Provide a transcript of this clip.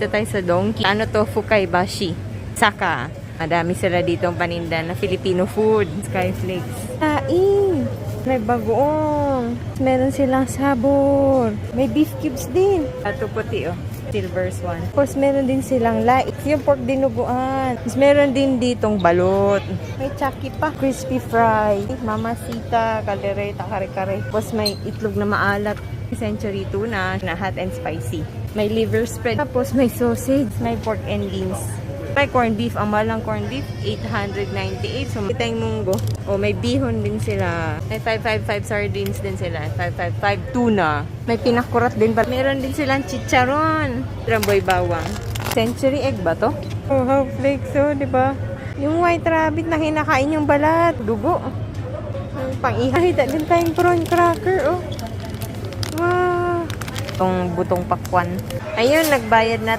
Dito tayo sa Donkey. Ano to? Fukaibashi. Saka. Madami sila dito ang paninda na Filipino food. Skyflakes. Kain! May bagoong. Meron silang sabor. May beef cubes din. Ato puti oh. Silver swan. Tapos meron din silang light. Yung pork dinuguan. Tapos meron din ditong balot. May chaki pa. Crispy fry. Mamacita. Caldereta. Kare-kare. Tapos may itlog na maalat. Century tuna na hot and spicy. May liver spread. Tapos may sausage. May pork and beans. May corned beef. Ang malang corned beef, 898. So, may tayong munggo. O, may bihon din sila. May 555 sardines din sila. 555 tuna. May pinakurat din pa. Meron din silang chicharon. Tramboy bawang. Century egg ba to? Oh, how flakes oh, di ba? Yung white rabbit na kinakain yung balat. Dugo. Pang-ihay. Din tayong prawn cracker, oh. Wow. Itong butong pakwan. Ayun, nagbayad na